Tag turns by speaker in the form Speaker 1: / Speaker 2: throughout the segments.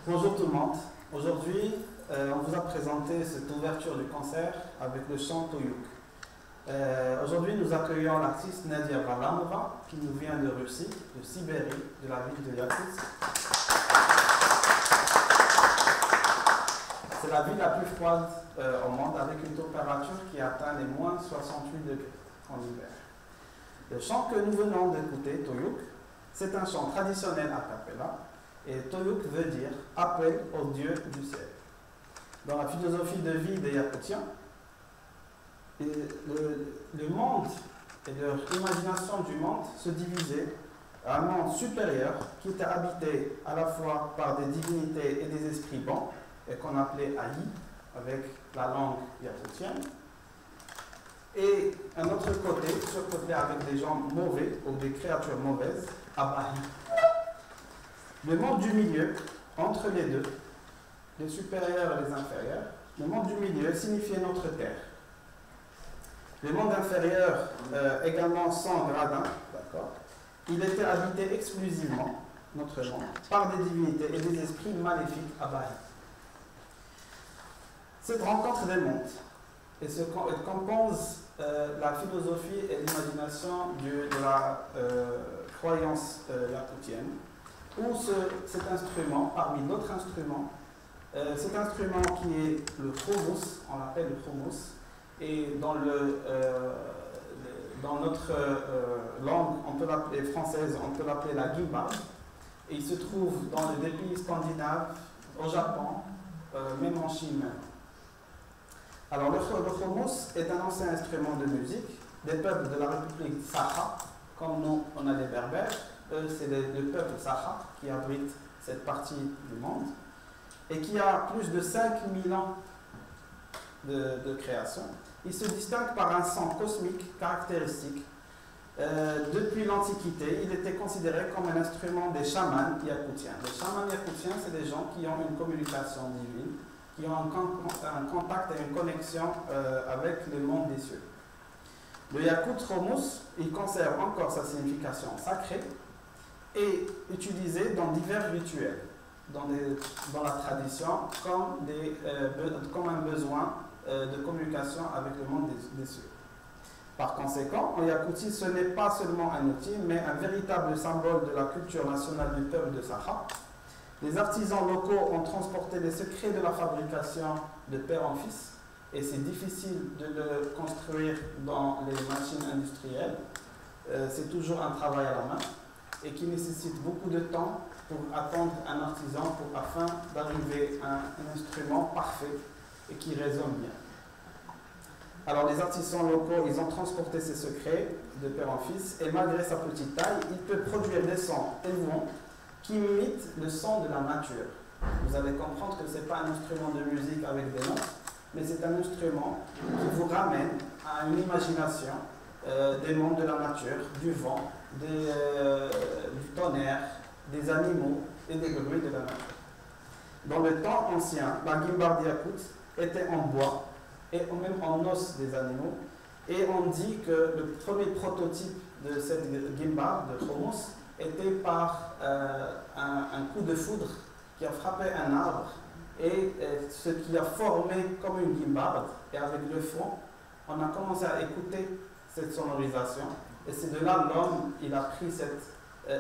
Speaker 1: Bonjour tout le monde. Aujourd'hui, on vous a présenté cette ouverture du concert avec le chant Toyouk. Aujourd'hui, nous accueillons l'artiste Nadia Varlamova qui nous vient de Russie, de Sibérie, de la ville de Yakoutsk. C'est la ville la plus froide au monde avec une température qui atteint les moins 68 degrés en hiver. Le chant que nous venons d'écouter, Toyouk, c'est un chant traditionnel a cappella. Et Toyouk veut dire appel au Dieu du ciel. Dans la philosophie de vie des Yakoutiens, le monde et leur imagination du monde se divisaient à un monde supérieur qui était habité à la fois par des divinités et des esprits bons, et qu'on appelait Aï, avec la langue yakoutienne, et un autre côté, ce côté avec des gens mauvais ou des créatures mauvaises, Abahi. Le monde du milieu, entre les deux, les supérieurs et les inférieurs, le monde du milieu signifiait notre terre. Le monde inférieur, également sans gradin, d'accord, il était habité exclusivement, notre monde, par des divinités et des esprits maléfiques Abahi. Cette rencontre des mondes et ce compose la philosophie et l'imagination de la croyance yakoutienne, où cet instrument, parmi d'autres instruments, cet instrument qui est le chromos, on l'appelle le chromos, et dans notre langue, on peut l'appeler française, on peut l'appeler la guimba, et il se trouve dans les pays scandinaves, au Japon, même en Chine. Alors le chromos est un ancien instrument de musique des peuples de la République Sakha, comme nous, on a des berbères. C'est le peuple Sakha qui abrite cette partie du monde et qui a plus de 5000 ans de création. Il se distingue par un son cosmique caractéristique. Depuis l'Antiquité, il était considéré comme un instrument des chamans yakoutiens. Les chamans yakoutiens, c'est des gens qui ont une communication divine, qui ont un contact et une connexion avec le monde des cieux. Le yakout Chromos, il conserve encore sa signification sacrée et utilisé dans divers rituels, dans la tradition, comme un besoin de communication avec le monde des cieux. Par conséquent, en Yakoutie, ce n'est pas seulement un outil, mais un véritable symbole de la culture nationale du peuple de Sakha. Les artisans locaux ont transporté les secrets de la fabrication de père en fils, et c'est difficile de le construire dans les machines industrielles. C'est toujours un travail à la main. et qui nécessite beaucoup de temps pour attendre un artisan afin d'arriver à un instrument parfait et qui résonne bien. Alors les artisans locaux, ils ont transporté ces secrets de père en fils et malgré sa petite taille, il peut produire des sons émouvants qui imitent le son de la nature. Vous allez comprendre que ce n'est pas un instrument de musique avec des notes, mais c'est un instrument qui vous ramène à une imagination des mondes de la nature, du vent, du tonnerre, des animaux et des bruits de la nature. Dans le temps ancien, la guimbarde Yakoute était en bois et même en os des animaux. Et on dit que le premier prototype de cette guimbarde de Khomous était par un coup de foudre qui a frappé un arbre et ce qui a formé comme une guimbarde. Et avec le fond, on a commencé à écouter cette sonorisation. Et c'est de là l'homme, il a pris cette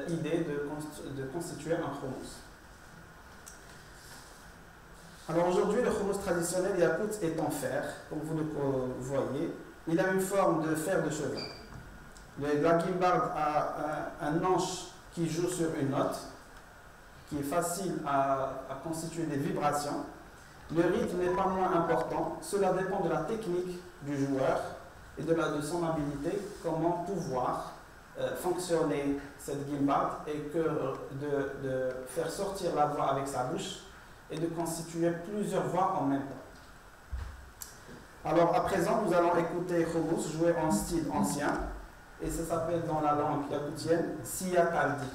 Speaker 1: idée de constituer un Khomous. Alors aujourd'hui, le Khomous traditionnel Yakoute est en fer, comme vous le voyez. Il a une forme de fer de cheval. La guimbarde a un anche qui joue sur une note, qui est facile à constituer des vibrations. Le rythme n'est pas moins important. Cela dépend de la technique du joueur et de son habilité, comment pouvoir fonctionner cette guimbarde et de faire sortir la voix avec sa bouche et de constituer plusieurs voix en même temps. Alors à présent, nous allons écouter Khomous jouer en style ancien et ça s'appelle dans la langue yakoutienne Siya Kaldi.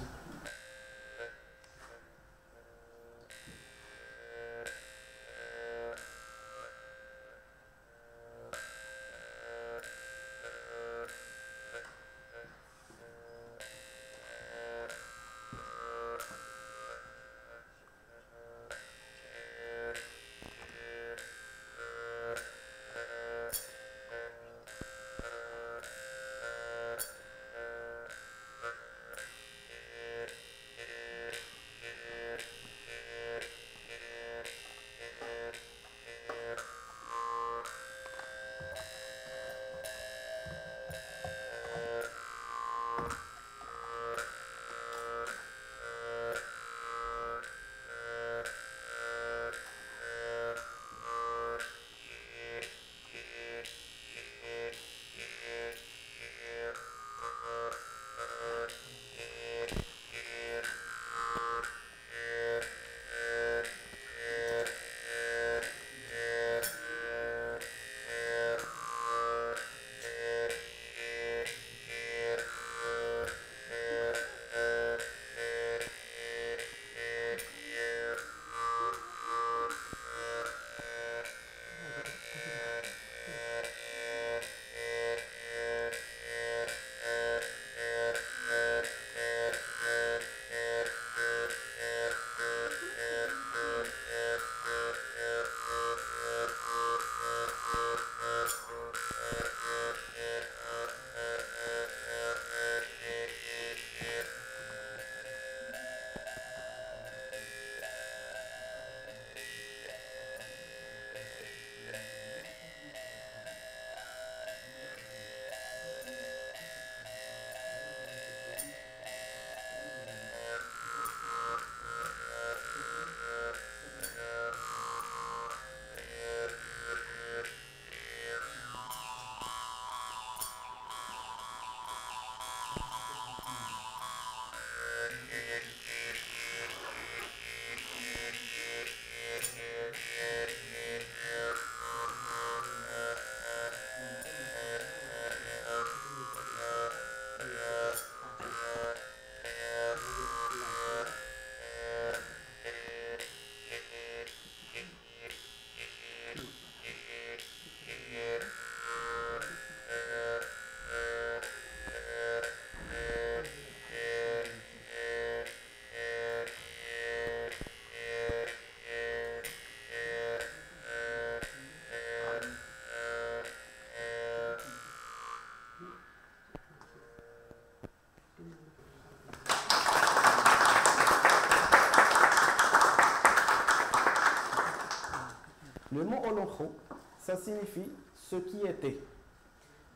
Speaker 1: Le mot Olokho, ça signifie ce qui était.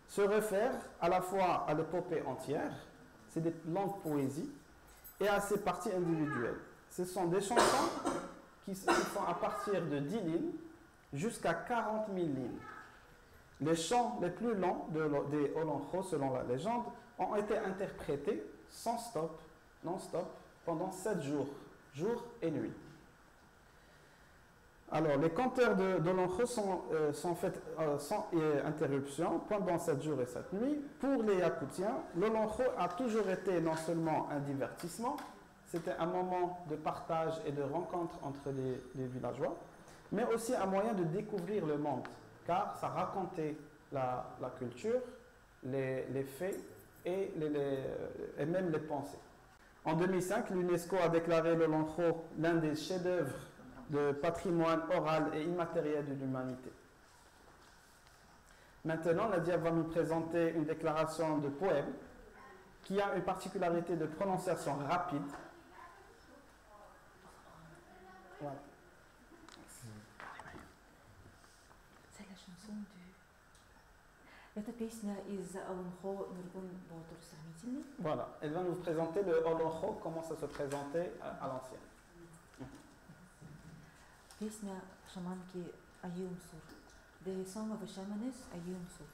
Speaker 1: Se réfère à la fois à l'épopée entière, c'est des longues poésies, et à ses parties individuelles. Ce sont des chansons qui font à partir de 10 lignes jusqu'à 40 000 lignes. Les chants les plus longs des Olonjo, selon la légende, ont été interprétés sans stop, non-stop, pendant 7 jours, jour et nuit. Alors, les compteurs d'Olonjo sont faits sans interruption pendant 7 jours et 7 nuits. Pour les Yakoutiens, l'Olonjo a toujours été non seulement un divertissement, c'était un moment de partage et de rencontre entre les villageois, mais aussi un moyen de découvrir le monde, car ça racontait la culture, les faits et même les pensées. En 2005, l'UNESCO a déclaré l'Olonjo l'un des chefs-d'œuvre de patrimoine oral et immatériel de l'humanité. Maintenant, Nadia va nous présenter une déclaration de poème qui a une particularité de prononciation rapide. Voilà.
Speaker 2: C'est la chanson du... Это песня из Олонхо Нургун Болтур Сахмитильни.
Speaker 1: Voilà, elle va nous présenter le Olonjo, comment ça se présentait à l'ancienne.
Speaker 2: Песня шаманки Аюмсур. The song of a shamaness Аюмсур.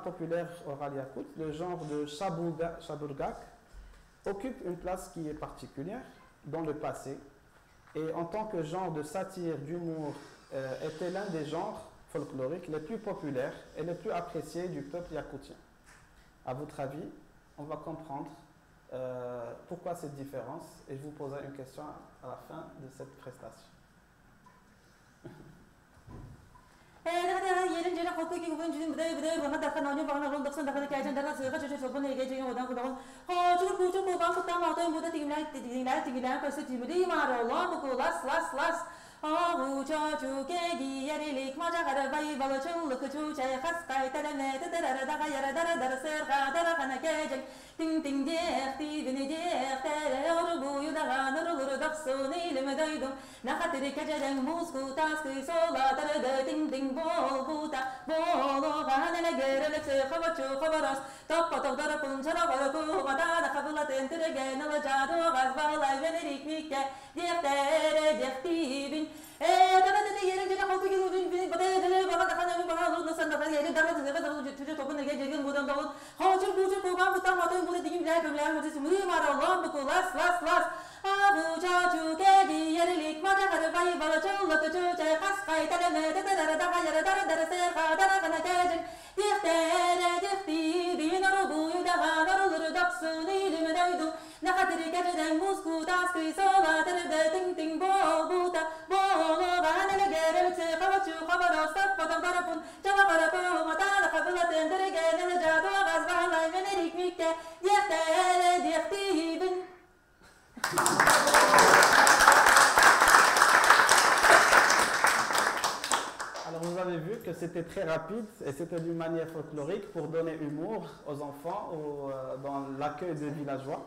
Speaker 1: art populaire oral yakout, le genre de shaburgak occupe une place qui est particulière dans le passé et en tant que genre de satire, d'humour, était l'un des genres folkloriques les plus populaires et les plus appréciés du peuple yakoutien. À votre avis, on va comprendre pourquoi cette différence et je vous poserai une question à la fin de cette prestation.
Speaker 2: Ahu cha chu ke gi yari lik ma ja gar bai bal chu luk chu cha khas kai ta ne ta da da ga yara da da ser ga da ga na ke jeng ting ting de ti bin de ta yor bu yu da ga nur gur da su ni le me dai do na khat de ka jeng mus ku ta ski so la ta da ting ting bo bu ta bo lo ga na le ger le se khawa chu khawaras ta pa ta da pun cha ga ku ga da da khabla ten te ge na la ja do ga ba la ve ni rik mi ke de ta de ti bin Nakatiri kajang musku taski sola tere ting ting bo buta bo lo bana le gere se khawachu khabara sab padam darapun jama bara ko mata la khabla tere gene le jado gaz bala venerik mikke yeftere diftibin.
Speaker 1: Alors vous avez vu que c'était très rapide et c'était d'une manière folklorique pour donner humour aux enfants dans l'accueil des villageois.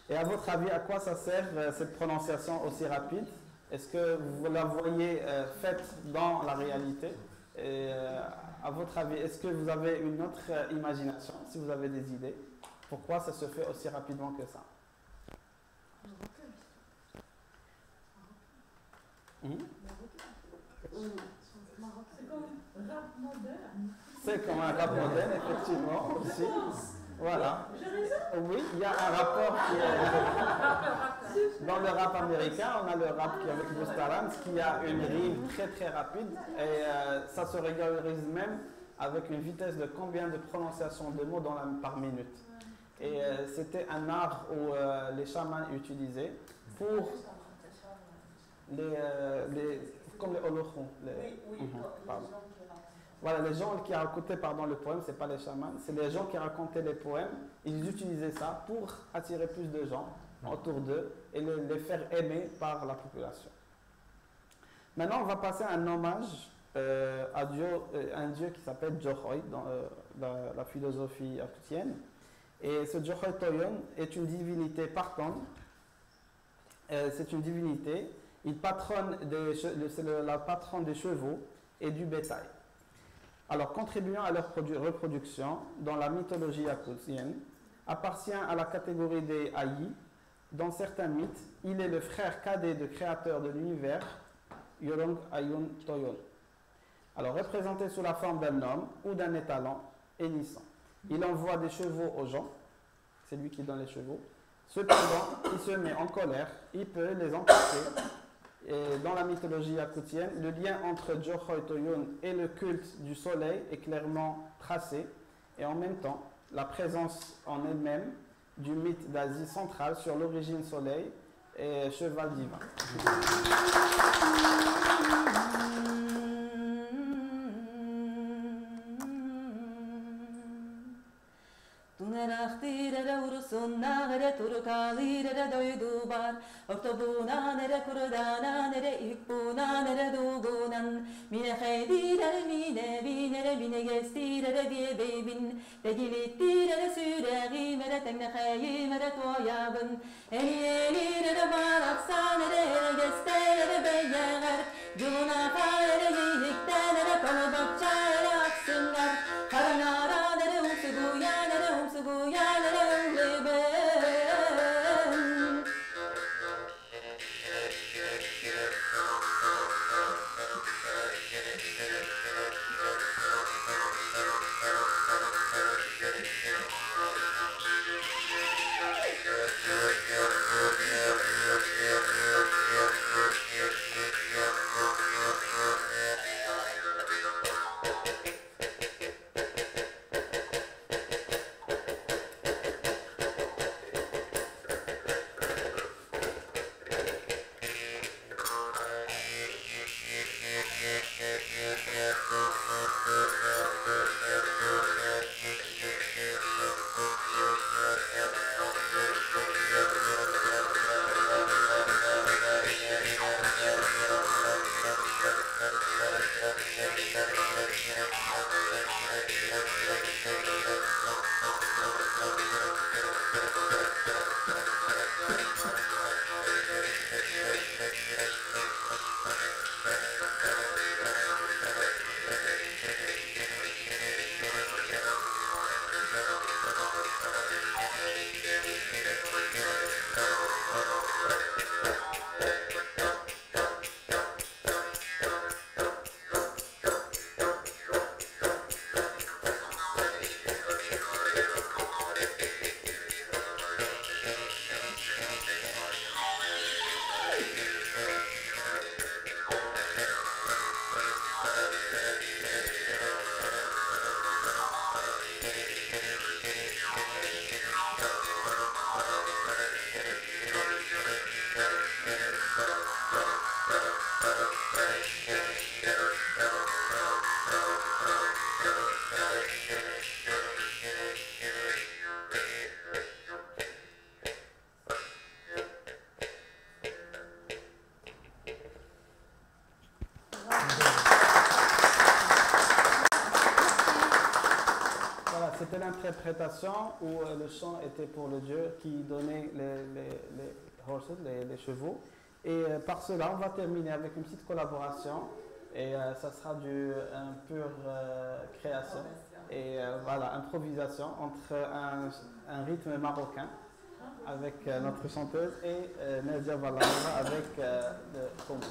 Speaker 1: Et à votre avis, à quoi ça sert cette prononciation aussi rapide? Est-ce que vous la voyez faite dans la réalité? Et à votre avis, est-ce que vous avez une autre imagination, si vous avez des idées? Pourquoi ça se fait aussi rapidement que ça? C'est comme un rap moderne, effectivement, aussi. Voilà. Oui, il y a un rapport qui est... Dans le rap américain, on a le rap qui est avec Busta Rhymes, qui a une rime très très rapide et ça se régularise même avec une vitesse de combien de prononciations de mots par minute. Et c'était un art où les chamans utilisaient pour comme les holochons. Pardon. Voilà, les gens qui racontaient le poème, ce n'est pas les chamans, c'est les gens qui racontaient les poèmes. Ils utilisaient ça pour attirer plus de gens autour d'eux et les faire aimer par la population. Maintenant, on va passer à un hommage à un dieu qui s'appelle Johoy dans la philosophie yakoutienne. Et ce Johoy Toyon est une divinité partante. C'est une divinité. Il patronne c'est la patronne des chevaux et du bétail. Alors, contribuant à leur reproduction dans la mythologie yakoutienne, appartient à la catégorie des Aïe. Dans certains mythes, il est le frère cadet du créateur de l'univers, Yorong Ayun Toyon. Alors, représenté sous la forme d'un homme ou d'un étalon hennissant. Il envoie des chevaux aux gens, c'est lui qui donne les chevaux. Cependant, il se met en colère, il peut les empêcher. Et dans la mythologie yakoutienne, le lien entre Johoy Toyon et le culte du soleil est clairement tracé. Et en même temps, la présence en elle-même du mythe d'Asie centrale sur l'origine soleil et cheval divin.
Speaker 2: Tunerachtire urusun nagre turkalire doydubar ortobuna nere kurdana nere ikbuna nere dugunan mine khaydire mine gestire bebin tegilittire süregi mere tegne khayi mere toyabın elire marafsanere gestere beyer juna khaire yiktenere kolbakçare aksınlar karanara nere usuguya
Speaker 1: c'était l'interprétation où le chant était pour le dieu qui donnait les chevaux. Et par cela, on va terminer avec une petite collaboration et ça sera une pure création et voilà, improvisation entre un rythme marocain avec notre chanteuse et Nadia Vallaoura avec le Houmous.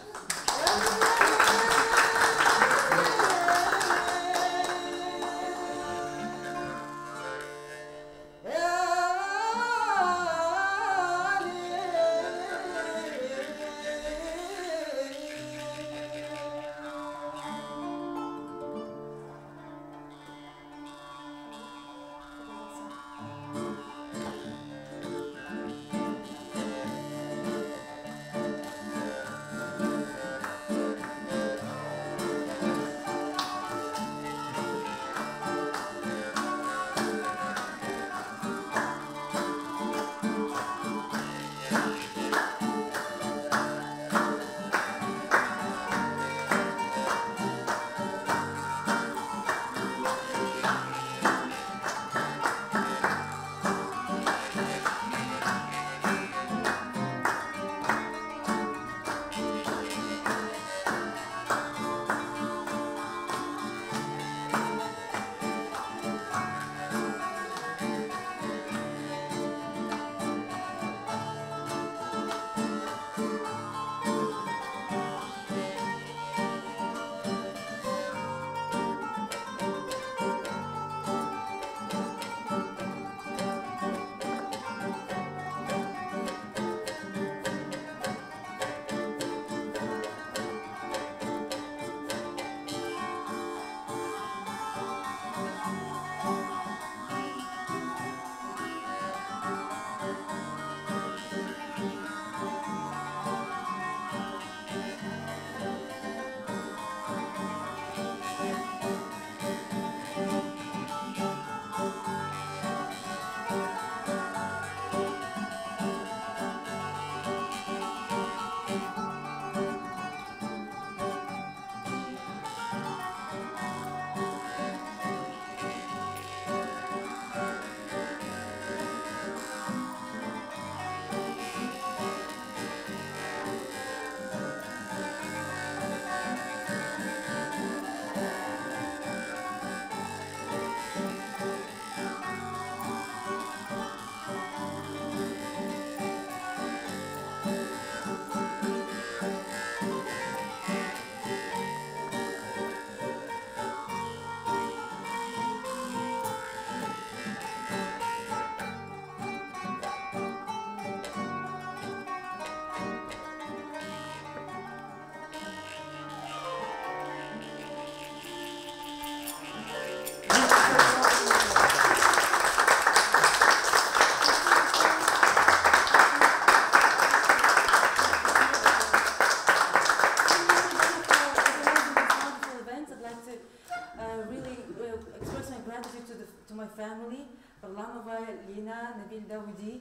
Speaker 2: Nabil Daoudi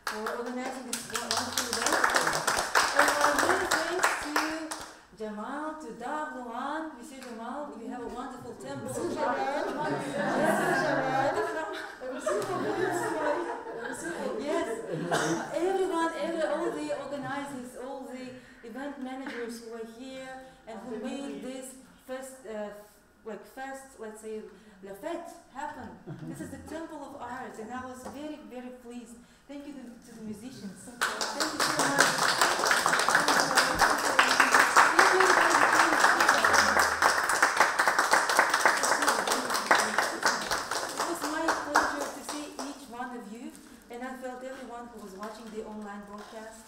Speaker 2: for organizing this wonderful event. And really thanks to Jamal, to Darwan. Monsieur Jamal, you have a wonderful temple. Yes, everyone, all the organizers, all the event managers who are here and who made this first, let's say, La Fête happen. This is the Temple of Arts, and I was very, very pleased. Thank you to the musicians. Thank you so much. It was my pleasure to see each one of you, and I felt everyone who was watching the online broadcast.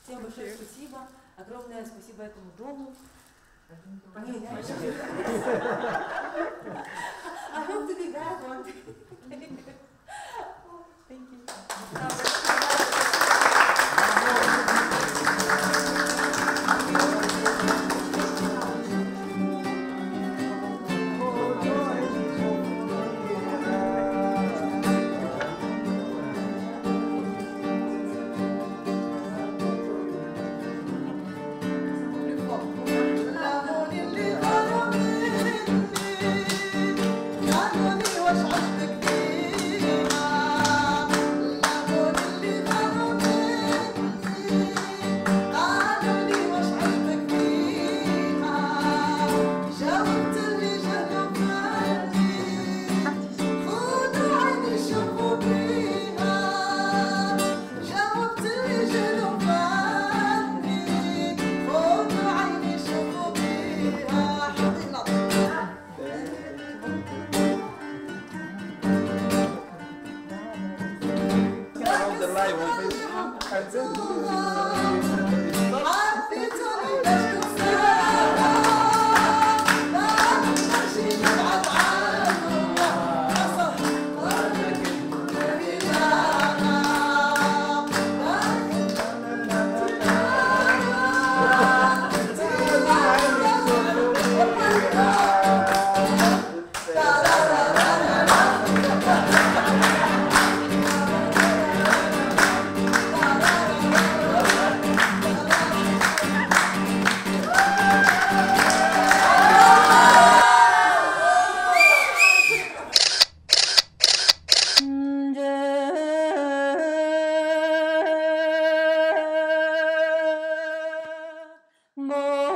Speaker 2: Всем большое спасибо. Огромное спасибо этому дому. I hope to be back one day. Thank you.
Speaker 3: واش عجبك بيه
Speaker 1: ils vont
Speaker 2: Mo